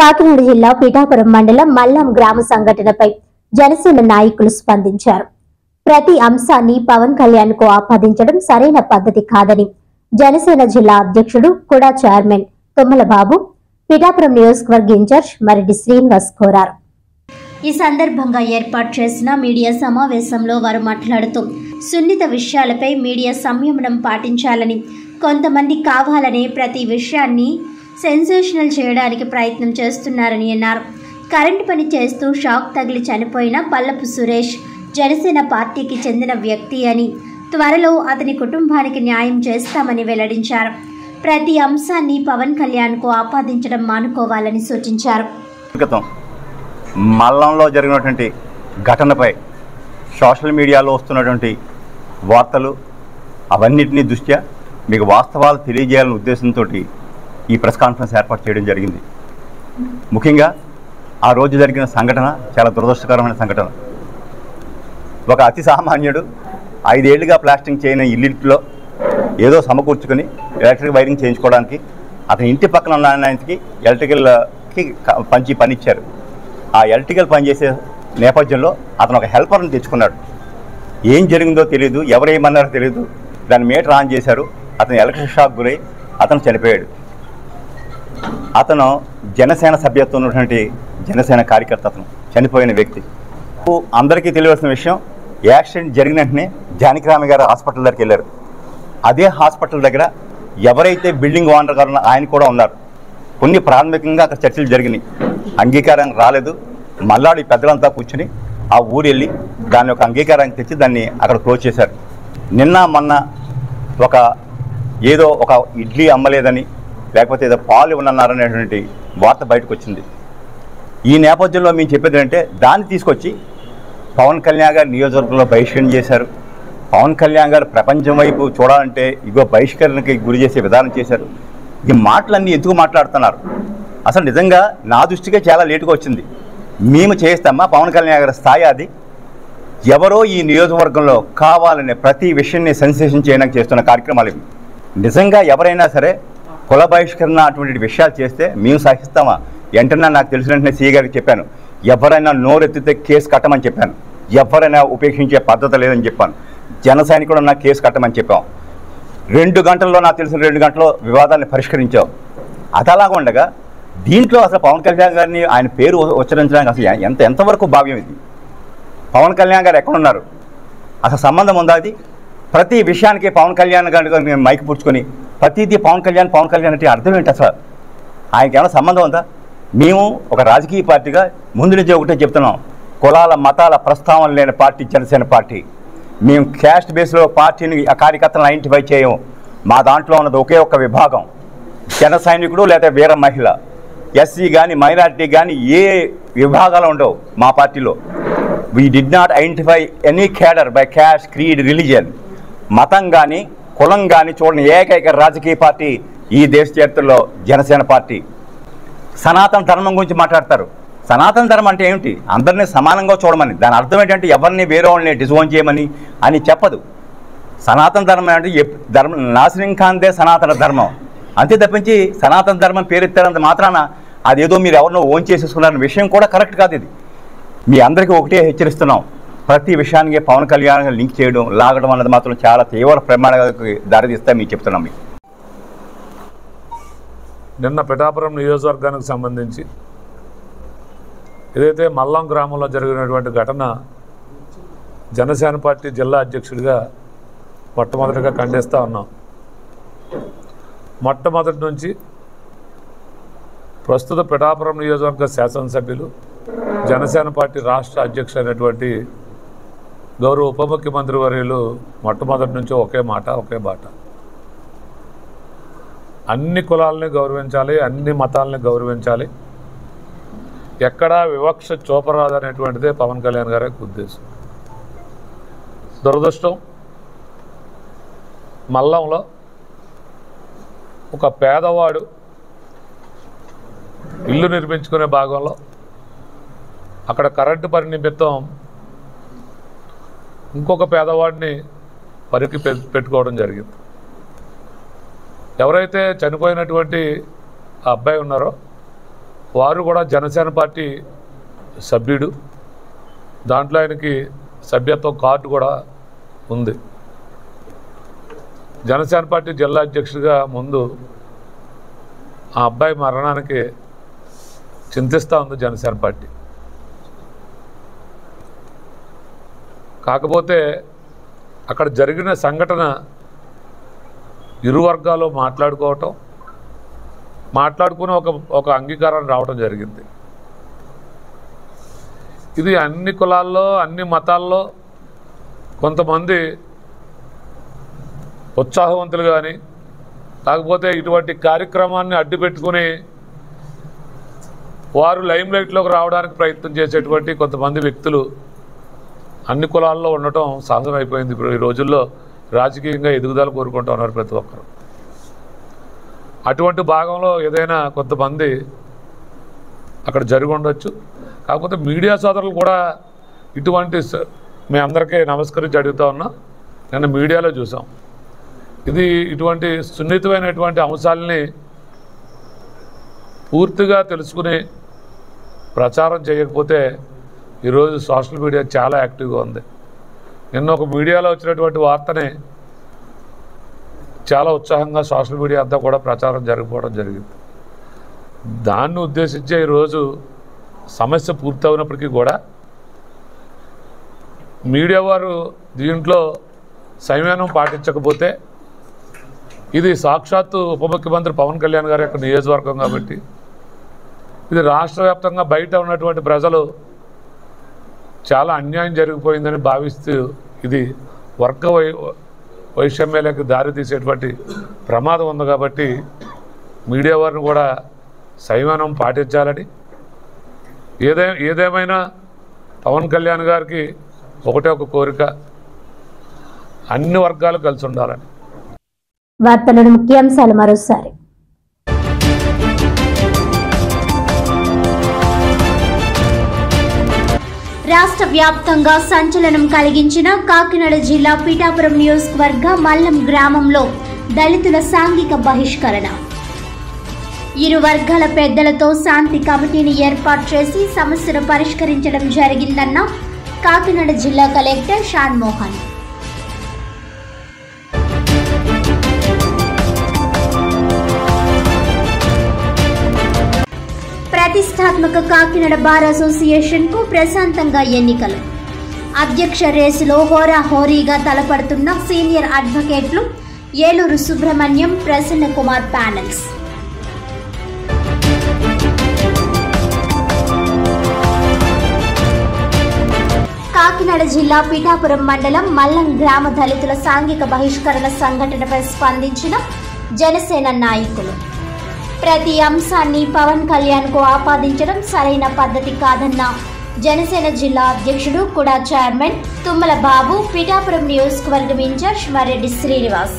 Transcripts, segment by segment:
కాకినాడ జిల్లా పిఠాపురం మండలం మల్లం గ్రామ సంఘటనపై జనసేన నాయకులు స్పందించారు. ప్రతి అంశాన్ని పవన్ కళ్యాణ్ కు ఆపాదించడం సరైన పద్ధతి కాదని జనసేన జిల్లా అధ్యక్షుడు కూడా చైర్మన్ తుమ్మల బాబు, పిఠాపురం నియోజకవర్గ ఇన్ఛార్జ్ మరెడ్డి శ్రీనివాస్ కోరారు. ఈ సందర్భంగా ఏర్పాటు చేసిన మీడియా సమావేశంలో వారు మాట్లాడుతూ సున్నిత విషయాలపై మీడియా సంయమనం పాటించాలని, కొంతమంది కావాలనే ప్రతి విషయాన్ని సెన్సేషనల్ చేయడానికి ప్రయత్నం చేస్తున్నారని అన్నారు. కరెంటు పని చేస్తూ షాక్ తగిలి చనిపోయిన పల్లపు సురేష్ జనసేన పార్టీకి చెందిన వ్యక్తి అని, త్వరలో అతని కుటుంబానికి న్యాయం చేస్తామని వెల్లడించారు. ప్రతి అంశాన్ని పవన్ కళ్యాణ్ కు ఆపాదించడం మానుకోవాలని సూచించారు. మల్లంలో జరిగినటువంటి ఘటనపై సోషల్ మీడియాలో వస్తున్నటువంటి వార్తలు అవన్నిటినీ దృష్ట్యా మీకు వాస్తవాలు తెలియజేయాలనే ఉద్దేశంతో ఈ ప్రెస్ కాన్ఫరెన్స్ ఏర్పాటు చేయడం జరిగింది. ముఖ్యంగా ఆ రోజు జరిగిన సంఘటన చాలా దురదృష్టకరమైన సంఘటన. ఒక అతి సామాన్యుడు 5 ఏళ్లుగా ప్లాస్టింగ్ చేయని ఇల్లులో ఏదో సమకూర్చుకొని ఎలక్ట్రిక్ వైరింగ్ చేయించుకోవడానికి అతని ఇంటి పక్కన ఉన్న ఆయనకి ఎలక్ట్రికల్కి పని ఇచ్చారు. ఆ ఎలక్ట్రికల్ పని చేసే నేపథ్యంలో అతను ఒక హెల్పర్ని తెచ్చుకున్నాడు. ఏం జరిగిందో తెలియదు, ఎవరేమన్నారో తెలియదు. దాని మీటర్ ఆన్ చేశారు. అతను ఎలక్ట్రిక్ షాక్ గురై అతను చనిపోయాడు. అతను జనసేన సభ్యత్వం ఉన్నటువంటి జనసేన కార్యకర్త. అతను చనిపోయిన వ్యక్తి. అందరికీ తెలియవలసిన విషయం, యాక్సిడెంట్ జరిగిన వెంటనే జానకిరామి గారు హాస్పిటల్ దగ్గరికి వెళ్ళారు. అదే హాస్పిటల్ దగ్గర ఎవరైతే బిల్డింగ్ ఓనర్ గారు ఆయన కూడా ఉన్నారు. కొన్ని ప్రాథమికంగా అక్కడ చర్చలు జరిగినాయి, అంగీకారం రాలేదు. మల్లాడి పెద్దలంతా కూర్చుని ఆ ఊరు వెళ్ళి దాని యొక్క అంగీకారాన్ని తెచ్చి దాన్ని అక్కడ క్లోజ్ చేశారు. నిన్న మొన్న ఏదో ఒక ఇడ్లీ అమ్మలేదని, లేకపోతే ఏదో పాలు ఉన్నారనేటువంటి వార్త బయటకు వచ్చింది. ఈ నేపథ్యంలో మేము చెప్పేది ఏంటంటే, దాన్ని తీసుకొచ్చి పవన్ కళ్యాణ్ గారు నియోజకవర్గంలో బహిష్కరణ చేశారు. పవన్ కళ్యాణ్ గారు ప్రపంచం వైపు చూడాలంటే ఇగో బహిష్కరణకి గురి చేసే విధానం చేశారు. ఈ మాటలన్నీ ఎందుకు మాట్లాడుతున్నారు? అసలు నిజంగా నా దృష్టిగా చాలా లేటుగా వచ్చింది. మేము చేస్తామా పవన్ కళ్యాణ్ గారి స్థాయి అది? ఎవరో ఈ నియోజకవర్గంలో కావాలనే ప్రతి విషయాన్ని సెన్సేషన్ చేయడానికి చేస్తున్న కార్యక్రమాలు ఇవి. నిజంగా ఎవరైనా సరే కుల బహిష్కరణ అటువంటి విషయాలు చేస్తే మేము సహిస్తామా? వెంటనే నాకు తెలిసిన వెంటనే సీఏ గారికి చెప్పాను, ఎవరైనా నోరెత్తితే కేసు కట్టమని చెప్పాను. ఎవరైనా ఉపేక్షించే పద్ధతి లేదని చెప్పాను. జన సైనికుడు నాకు కేసు కట్టమని చెప్పాం. 2 గంటల్లో నాకు తెలిసిన 2 గంటల్లో వివాదాన్ని పరిష్కరించాం. అది అలాగా ఉండగా దీంట్లో అసలు పవన్ కళ్యాణ్ గారిని ఆయన పేరు ఉచ్చరించడానికి అసలు ఎంతవరకు భావ్యం ఇది? పవన్ కళ్యాణ్ గారు ఎక్కడున్నారు? అసలు సంబంధం ఉందా? అది ప్రతి విషయానికి పవన్ కళ్యాణ్ గారిని మైకి పుచ్చుకొని ప్రతిదీ పవన్ కళ్యాణ్ అంటే అర్థం ఏంటి? అసలు ఆయనకి ఏమైనా సంబంధం ఉందా? మేము ఒక రాజకీయ పార్టీగా ముందు నుంచి ఒకటే చెప్తున్నాం, కులాల మతాల ప్రస్తావన లేని పార్టీ జనసేన పార్టీ. మేము క్యాస్ట్ బేస్లో పార్టీని కార్యకర్తలను ఐడెంటిఫై చేయము. మా దాంట్లో ఉన్నది ఒకే ఒక్క విభాగం, జన సైనికుడు లేదా వీర మహిళ. ఎస్సీ కానీ మైనారిటీ కానీ ఏ విభాగాలు ఉండవు మా పార్టీలో. We did not identify any cadre by caste, creed, religion. మతం కానీ కులం కానీ చూడని ఏకైక రాజకీయ పార్టీ ఈ దేశ చరిత్రలో జనసేన పార్టీ. సనాతన ధర్మం గురించి మాట్లాడతారు. సనాతన ధర్మం అంటే ఏమిటి? అందరినీ సమానంగా చూడమని. దాని అర్థం ఏంటంటే ఎవరిని వేరే వాళ్ళని డిజోన్ చేయమని అని చెప్పదు. సనాతన ధర్మం అంటే ధర్మం నాశనం కాందే సనాతన ధర్మం. అంతే తప్పించి సనాతన ధర్మం పేరెత్తారంత మాత్రాన అదేదో మీరు ఎవరినో ఓన్ చేసేసుకున్నారన్న విషయం కూడా కరెక్ట్ కాదు. ఇది మీ అందరికీ ఒకటే హెచ్చరిస్తున్నాం, ప్రతి విషయానికి పవన్ కళ్యాణ్ లింక్ చేయడం, లాగడం అన్నది మాత్రం చాలా తీవ్ర ప్రమాణాలకు దారితీస్తా మీకు చెప్తున్నాం. నిన్న పిఠాపురం నియోజకవర్గానికి సంబంధించి ఏదైతే మల్లం గ్రామంలో జరిగినటువంటి ఘటన జనసేన పార్టీ జిల్లా అధ్యక్షుడిగా మొట్టమొదటిగా ఖండిస్తూ ఉన్నాం. మొట్టమొదటి నుంచి ప్రస్తుత పిఠాపురం నియోజకవర్గ శాసనసభ్యులు, జనసేన పార్టీ రాష్ట్ర అధ్యక్షుడైనటువంటి గౌరవ ఉప ముఖ్యమంత్రి వర్యులు మొట్టమొదటి నుంచి ఒకే మాట ఒకే బాట, అన్ని కులాలని గౌరవించాలి, అన్ని మతాలని గౌరవించాలి, ఎక్కడా వివక్ష చూపరాదనేటువంటిదే పవన్ కళ్యాణ్ గారి ఉద్దేశం. దురదృష్టం, మల్లంలో ఒక పేదవాడు ఇల్లు నిర్మించుకునే భాగంలో అక్కడ కరెంటు పని నిమిత్తం ఇంకొక పేదవాడిని పనికి పెట్టుకోవడం జరిగింది. ఎవరైతే చనిపోయినటువంటి ఆ అబ్బాయి ఉన్నారో వారు కూడా జనసేన పార్టీ సభ్యుడు. దాంట్లో ఆయనకి సభ్యత్వం కార్డు కూడా ఉంది. జనసేన పార్టీ జిల్లా అధ్యక్షుడిగా ముందు ఆ అబ్బాయి మరణానికి చింతిస్తూ ఉంది జనసేన పార్టీ. కాకపోతే అక్కడ జరిగిన సంఘటన ఇరు వర్గాలు మాట్లాడుకుని ఒక అంగీకారం రావడం జరిగింది. ఇది అన్ని కులాల్లో అన్ని మతాల్లో కొంతమంది ఉత్సాహవంతులు కానీ కాకపోతే ఇటువంటి కార్యక్రమాన్ని అడ్డుపెట్టుకుని వారు లైమ్ లైట్లోకి రావడానికి ప్రయత్నం చేసేటువంటి కొంతమంది వ్యక్తులు అన్ని కులాల్లో ఉండటం సహజమైపోయింది. ఇప్పుడు ఈ రోజుల్లో రాజకీయంగా ఎదుగుదల కోరుకుంటూ ఉన్నారు ప్రతి ఒక్కరు. అటువంటి భాగంలో ఏదైనా కొంతమంది అక్కడ జరిగి ఉండొచ్చు. కాకపోతే మీడియా సోదరులు కూడా ఇటువంటి మీ అందరికీ నమస్కరించి అడుగుతా ఉన్నా. నిన్న మీడియాలో చూసాం. ఇది ఇటువంటి సున్నితమైనటువంటి అంశాలని పూర్తిగా తెలుసుకుని ప్రచారం చేయకపోతే ఈరోజు సోషల్ మీడియా చాలా యాక్టివ్గా ఉంది. నిన్న ఒక మీడియాలో వచ్చినటువంటి వార్తని చాలా ఉత్సాహంగా సోషల్ మీడియా అంతా కూడా ప్రచారం జరిగిపోవడం జరిగింది. దాన్ని ఉద్దేశించే ఈరోజు సమస్య పూర్తవునప్పటికీ కూడా మీడియా వారు దీంట్లో సంయమనం పాటించకపోతే ఇది సాక్షాత్తు ఉప ముఖ్యమంత్రి పవన్ కళ్యాణ్ గారి యొక్క నియోజకవర్గం కాబట్టి ఇది రాష్ట్ర వ్యాప్తంగా బయట ఉన్నటువంటి ప్రజలు చాలా అన్యాయం జరిగిపోయిందని భావిస్తూ ఇది వర్గ వైషమ్యాలకు దారి తీసేటువంటి ప్రమాదం ఉంది. కాబట్టి మీడియా వారిని కూడా సంయమనం పాటించాలని, ఏదేమైనా పవన్ కళ్యాణ్ గారికి ఒకటే ఒక కోరిక, అన్ని వర్గాలు కలిసి ఉండాలని. వార్తలను ముఖ్యాంశాలు మరోసారి. రాష్ట్ర వ్యాప్తంగా సంచలనం కలిగించిన కాకినాడ జిల్లా పిఠాపురం నియోజకవర్గ మల్లం గ్రామంలో దళితుల సాంఘిక బహిష్కరణ. ఇరు వర్గాల పెద్దలతో శాంతి కమిటీని ఏర్పాటు చేసి సమస్యను పరిష్కరించడం జరిగిందన్న కాకినాడ జిల్లా కలెక్టర్ షాన్ మోహన్. ప్రతిష్టాత్మక కాకినాడ బార్ అసోసియేషన్ కు ప్రశాంతంగా ఎన్నికలు. అధ్యక్ష రేసులో హోరాహోరీగా తలపడుతున్న సీనియర్ అడ్వకేట్లు ఏలూరు సుబ్రహ్మణ్యం, ప్రసన్న కుమార్ ప్యానెల్స్. కాకినాడ జిల్లా పిఠాపురం మండలం మల్లం గ్రామ దళితుల సాంఘిక బహిష్కరణ సంఘటనపై స్పందించిన జనసేన నాయకులు. ప్రతి అంశాన్ని పవన్ కళ్యాణ్ కు ఆపాదించడం సరైన పద్ధతి కాదన్న జనసేన జిల్లా అధ్యక్షుడు కూడా చైర్మన్ తుమ్మల బాబు, పిఠాపురం నియోజకవర్గం ఇన్ఛార్జ్ మరెడ్డి శ్రీనివాస్.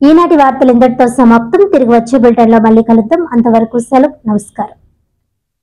ఈనాటి వార్తలు ఇంతటితో సమాప్తం. తిరిగి వచ్చే బులెటిన్లో మళ్ళీ కలుద్దాం. అంతవరకు సెలవు. నమస్కారం.